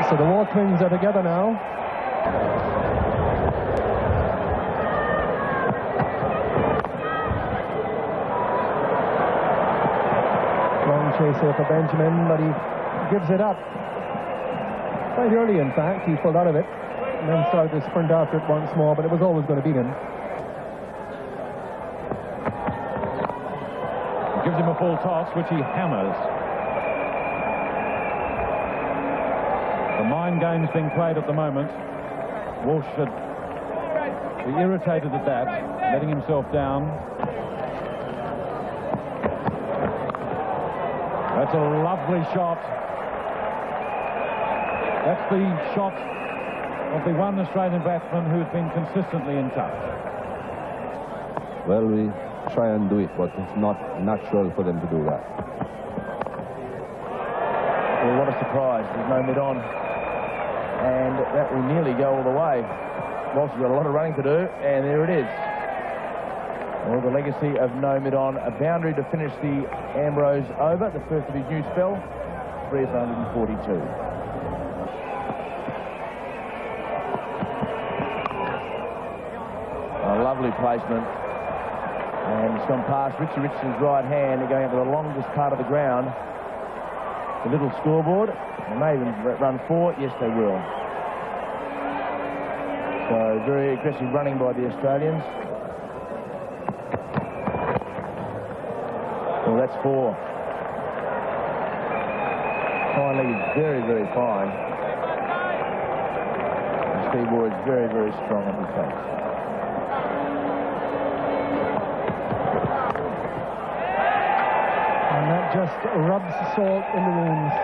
So the Waugh twins are together now. Long chase here for Benjamin, but he gives it up. Quite early, in fact, he pulled out of it and then started to sprint after it once more, but it was always going to beat him. Gives him a full toss, which he hammers. The mind game's being played at the moment. Walsh should be irritated at that, letting himself down. That's a lovely shot. That's the shot of the one Australian batsman who's been consistently in touch. Well, we try and do it, but it's not natural for them to do that. Well, what a surprise. There's no mid-on. And that will nearly go all the way. Walsh has got a lot of running to do, and there it is. Well, the legacy of no mid-on. A boundary to finish the Ambrose over, the first of his new spell. 3 of 142. A lovely placement. And it's gone past Richie Richardson's right hand. They're going up to the longest part of the ground. The little scoreboard. They may even run 4. Yes, they will. So very aggressive running by the Australians. Well, that's 4. Finally, very, very fine. And Steve Waugh is very, very strong on his face. And that just rubs salt in the wounds.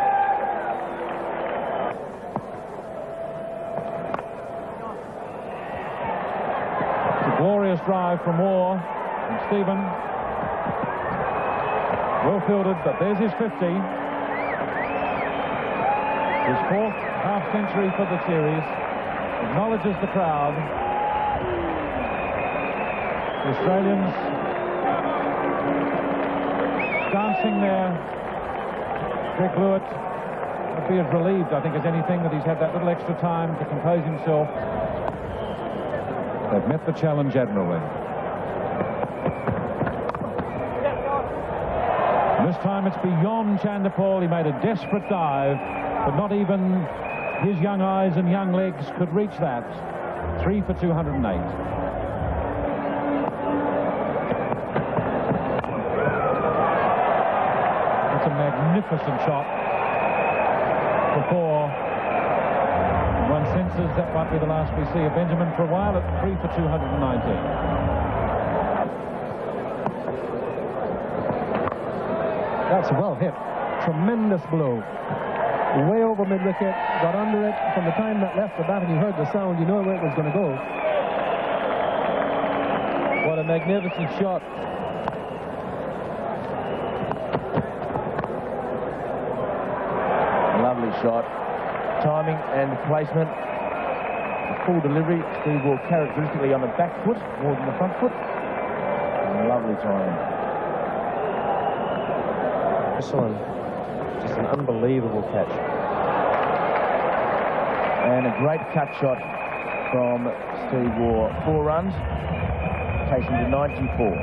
It's a glorious drive from Waugh and Stephen. Well fielded, but there's his 50. His 4th half-century for the series. Acknowledges the crowd. The Australians dancing there. Greg Lewitt would be as relieved, I think, as anything that he's had that little extra time to compose himself. They've met the challenge admirably. And this time it's beyond Chanderpaul. He made a desperate dive, but not even his young eyes and young legs could reach that. 3 for 208. It's a magnificent shot for 4. One senses that might be the last we see of Benjamin for a while at 3 for 219. That's well hit. Tremendous blow. Way over mid-wicket, got under it. From the time that left the bat and you heard the sound, you know where it was going to go. What a magnificent shot. Lovely shot. Timing and placement. A full delivery. Steve Waugh characteristically on the back foot more than the front foot. And lovely timing. Excellent. Just an unbelievable catch. And a great cut shot from Steve Waugh. 4 runs. Takes him to 94.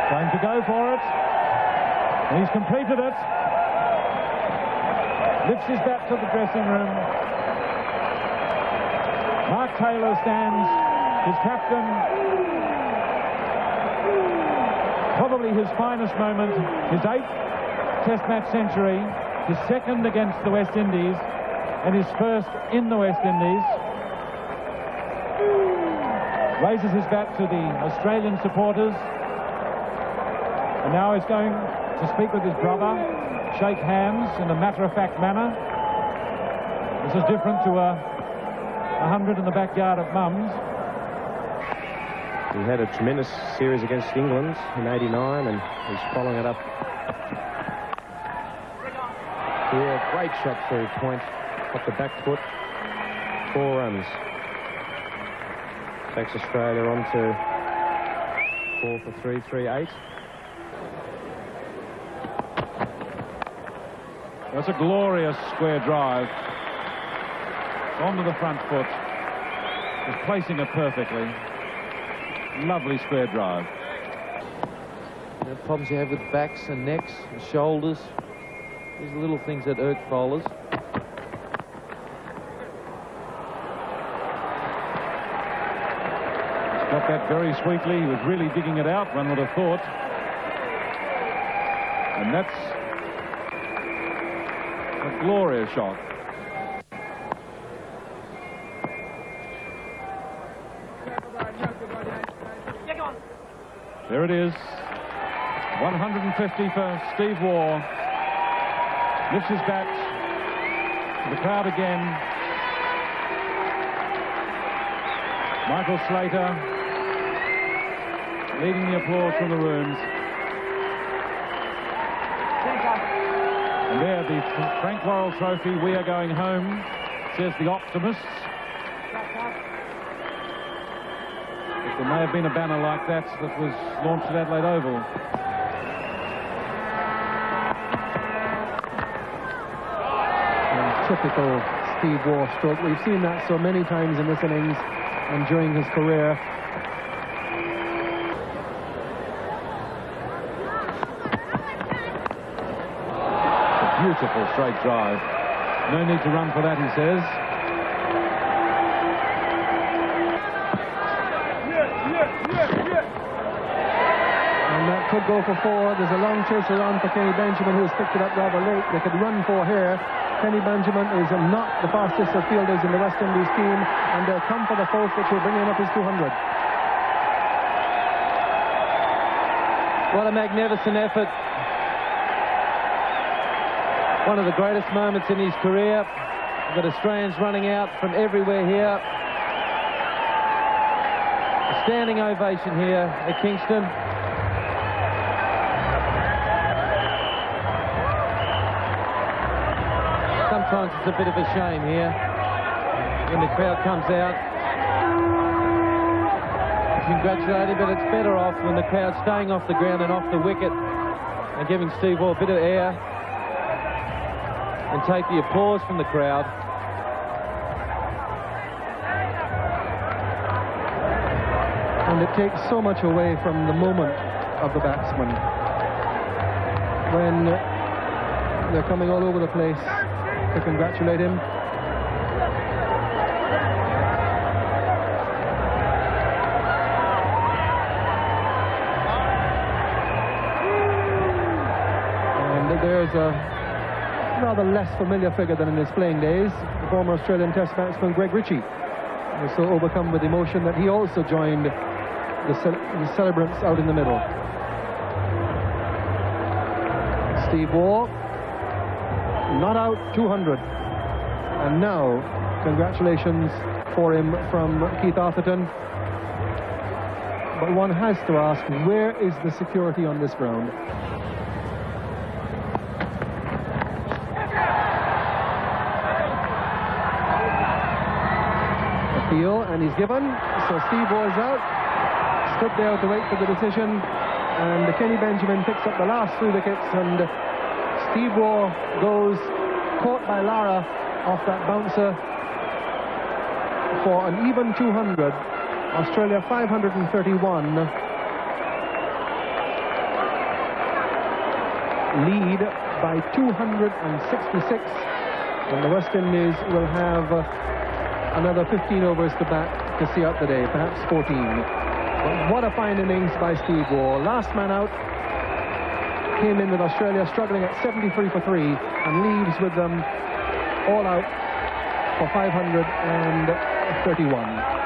Going to go for it. And he's completed it. Lifts his bat to the dressing room. Mark Taylor stands, his captain. Probably his finest moment, his 8th Test match century, his 2nd against the West Indies, and his 1st in the West Indies. Raises his bat to the Australian supporters. And now he's going to speak with his brother, shake hands in a matter-of-fact manner. This is different to a 100 in the backyard of Mum's. He had a tremendous series against England in '89, and he's following it up. Here, great shot through point, off the back foot, 4 runs. Takes Australia on to 4 for 3, 3-8. That's a glorious square drive. Onto the front foot. Just placing it perfectly. Lovely square drive. The problems you have with backs and necks and shoulders. These are little things that irk bowlers. Got that very sweetly. He was really digging it out, one would have thought. And that's a glorious shot. There it is. 150 for Steve Waugh. Lifts his bat to the crowd again. Michael Slater leading the applause from the rooms. And there, the Frank Worrell Trophy, we are going home, says the optimists. But there may have been a banner like that was launched at Adelaide Oval. Typical Steve Waugh stroke. We've seen that so many times in this innings and during his career. A beautiful straight drive. No need to run for that, he says. And that could go for 4. There's a long chase around for Kenny Benjamin, who's picked it up rather late. They could run 4 here. Kenny Benjamin is not the fastest of fielders in the West Indies team, and they'll come for the 4th, which will bring him up his 200. What a magnificent effort. One of the greatest moments in his career. We've got Australians running out from everywhere here. A standing ovation here at Kingston. Sometimes it's a bit of a shame here when the crowd comes out to congratulate him, but it's better off when the crowd's staying off the ground and off the wicket and giving Steve Waugh a bit of air and take the applause from the crowd. And it takes so much away from the moment of the batsman when they're coming all over the place to congratulate him. And there's a rather less familiar figure than in his playing days, the former Australian Test batsman Greg Ritchie. He was so overcome with emotion that he also joined the celebrants out in the middle. Steve Waugh, not out, 200. And now, congratulations for him from Keith Arthurton. But one has to ask, where is the security on this ground? Appeal, and he's given. So Steve Waugh is out. Stood there to wait for the decision. And Kenny Benjamin picks up the last 3 wickets, and Steve Waugh goes, caught by Lara off that bouncer, for an even 200. Australia 531. Lead by 266. And the West Indies will have another 15 overs to bat to see out the day, perhaps 14. But what a fine innings by Steve Waugh. Last man out came in with Australia struggling at 73 for 3 and leaves with them all out for 531.